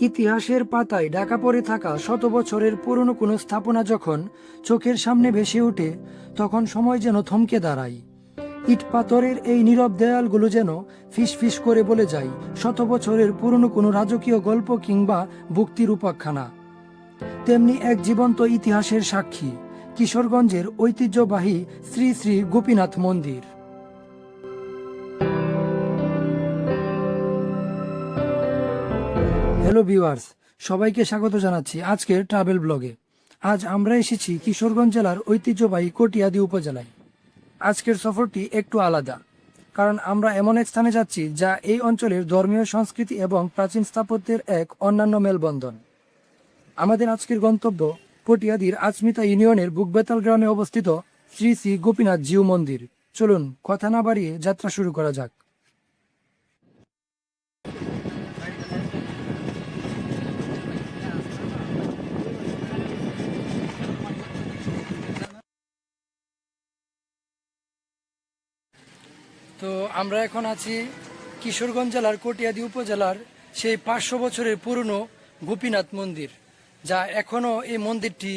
ইতিহাসের পাতায় ঢাকা পড়ে থাকা শত বছরের পুরনো কোনো স্থাপনা যখন চোখের সামনে ভেসে ওঠে, তখন সময় যেন থমকে দাঁড়ায়। ইট পাথরের এই নীরব দেয়ালগুলো যেন ফিস ফিস করে বলে যায় শত বছরের পুরনো কোনো রাজকীয় গল্প কিংবা ভক্তির উপাখ্যানা। তেমনি এক জীবন্ত ইতিহাসের সাক্ষী কিশোরগঞ্জের ঐতিহ্যবাহী শ্রী শ্রী গোপীনাথ মন্দির। হ্যালো ভিউয়ার্স, সবাইকে স্বাগত জানাচ্ছি আজকের ট্রাভেল ব্লগে। আজ আমরা এসেছি কিশোরগঞ্জ জেলার ঐতিহ্যবাহী কটিয়াদী উপজেলায়। আজকের সফরটি একটু আলাদা, কারণ আমরা এমন এক স্থানে যাচ্ছি যা এই অঞ্চলের ধর্মীয় সংস্কৃতি এবং প্রাচীন স্থাপত্যের এক অন্যান্য মেলবন্ধন। আমাদের আজকের গন্তব্য কটিয়াদীর আচমিতা ইউনিয়নের বুকবেতাল গ্রামে অবস্থিত শ্রী শ্রী গোপীনাথ জিউ মন্দির। চলুন কথা না বাড়িয়ে যাত্রা শুরু করা যাক। তো আমরা এখন আছি কিশোরগঞ্জ জেলার কটিয়াদী উপজেলার সেই 500 বছরের পুরনো গোপীনাথ মন্দির, যা এখনও এই মন্দিরটি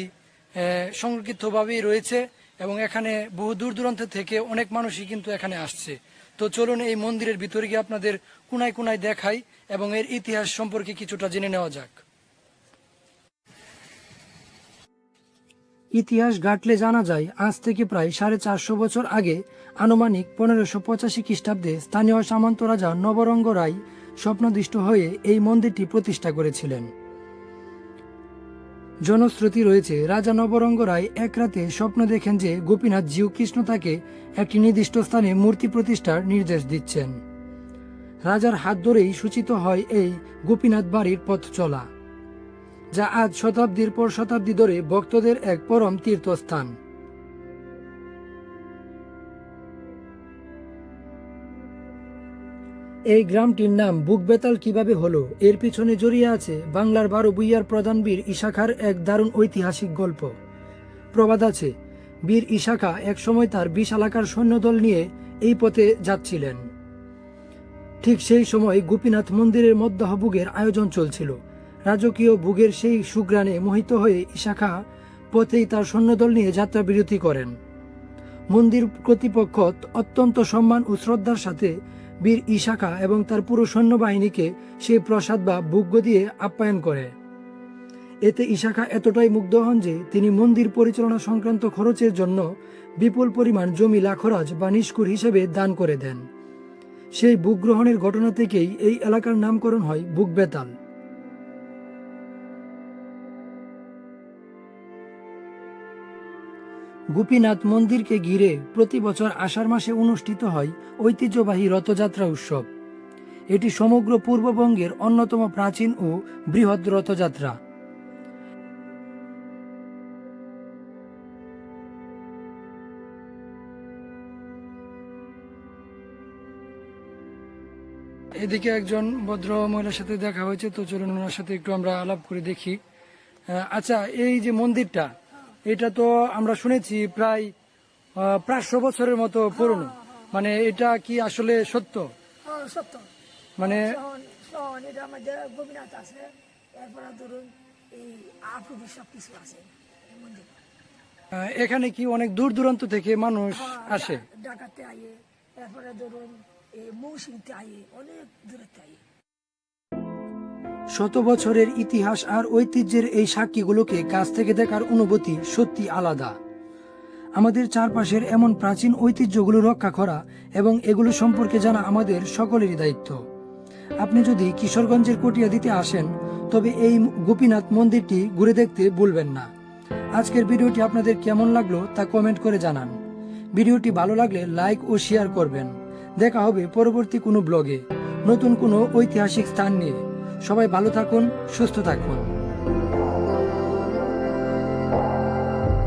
সংরক্ষিতভাবেই রয়েছে এবং এখানে বহু দূর দূরান্ত থেকে অনেক মানুষই কিন্তু এখানে আসছে। তো চলুন এই মন্দিরের ভিতরে গিয়ে আপনাদের কোনায় কোনায় দেখাই এবং এর ইতিহাস সম্পর্কে কিছুটা জেনে নেওয়া যাক। ইতিহাস ঘাটলে জানা যায় আজ থেকে প্রায় 450 বছর আগে আনুমানিক 1585 খ্রিস্টাব্দে স্থানীয় সামন্ত রাজা নবরঙ্গ রায় স্বপ্নদৃষ্ট হয়ে এই মন্দিরটি প্রতিষ্ঠা করেছিলেন। জনশ্রুতি রয়েছে রাজা নবরঙ্গ রায় এক রাতে স্বপ্ন দেখেন যে গোপীনাথ জিউ কৃষ্ণ তাকে একটি নির্দিষ্ট স্থানে মূর্তি প্রতিষ্ঠার নির্দেশ দিচ্ছেন। রাজার হাত ধরেই সূচিত হয় এই গোপীনাথ বাড়ির পথ চলা, যা আজ শতাব্দীর পর শতাব্দী ধরে ভক্তদের এক পরম তীর্থস্থান। এই গ্রামটির নাম বুকবেতাল কিভাবে হলো, এর পিছনে জড়িয়ে আছে বাংলার 12 ভূঁইয়ার প্রধান বীর ইশাখার এক দারুণ ঐতিহাসিক গল্প। প্রবাদ আছে, বীর ইশাখা এক সময় তার বিশালাকার সৈন্যদল নিয়ে এই পথে যাচ্ছিলেন। ঠিক সেই সময় গোপীনাথ মন্দিরের মধ্যাহ্ভোগের আয়োজন চলছিল। রাজকীয় ভোগের সেই সুঘ্রাণে মোহিত হয়ে ইশাখা পথেই তার সৈন্যদল নিয়ে যাত্রা বিরতি করেন। মন্দির কর্তৃপক্ষ অত্যন্ত সম্মান ও শ্রদ্ধার সাথে বীর ইশাখা এবং তার পুরো সৈন্যবাহিনীকে সেই প্রসাদ বা ভোগ্য দিয়ে আপ্যায়ন করে। এতে ইশাখা এতটাই মুগ্ধ হন যে তিনি মন্দির পরিচালনা সংক্রান্ত খরচের জন্য বিপুল পরিমাণ জমি লাখরাজ বা নিষ্কুর হিসেবে দান করে দেন। সেই ভোগ গ্রহণের ঘটনা থেকেই এই এলাকার নামকরণ হয় বুকবেতাল। গোপীনাথ মন্দিরকে ঘিরে প্রতি বছর আষাঢ় মাসে অনুষ্ঠিত হয় ঐতিহ্যবাহী রথযাত্রা উৎসব। এটি সমগ্র পূর্ববঙ্গের অন্যতম প্রাচীন ও বৃহৎ রথযাত্রা। এদিকে একজন ভদ্র মহিলার সাথে দেখা হয়েছে, তো চলুন ওনার সাথে একটু আমরা আলাপ করে দেখি। আচ্ছা, এই যে মন্দিরটা, এটা তো আমরা শুনেছি প্রায় 500 বছরের মতো পুরনো, মানে এটা কি আসলে সত্য? সত্য। মানে এটা আমাদের গোপীনাথ আছে, এরপরে ধরুন এই আফ্রিদি সব কিছু আছে এই মন্দিরে। এখানে কি অনেক দূর দূরান্ত থেকে মানুষ আসে? ঢাকাতে আইয়ে, এরপরে ধরুন এই মৌসুমীতে আইয়ে, অনেক দূরতে আইয়ে। শত বছরের ইতিহাস আর ঐতিহ্যের এই সাক্ষীগুলোকে কাছ থেকে দেখার অনুভূতি সত্যি আলাদা। আমাদের চারপাশের এমন প্রাচীন ঐতিহ্যগুলো রক্ষা করা এবং এগুলো সম্পর্কে জানা আমাদের সকলেরই দায়িত্ব। আপনি যদি কিশোরগঞ্জের কটিয়াদীতে আসেন, তবে এই গোপীনাথ মন্দিরটি ঘুরে দেখতে ভুলবেন না। আজকের ভিডিওটি আপনাদের কেমন লাগলো তা কমেন্ট করে জানান। ভিডিওটি ভালো লাগলে লাইক ও শেয়ার করবেন। দেখা হবে পরবর্তী কোনো ব্লগে নতুন কোনো ঐতিহাসিক স্থান নিয়ে। সবাই ভালো থাকুন, সুস্থ থাকুন।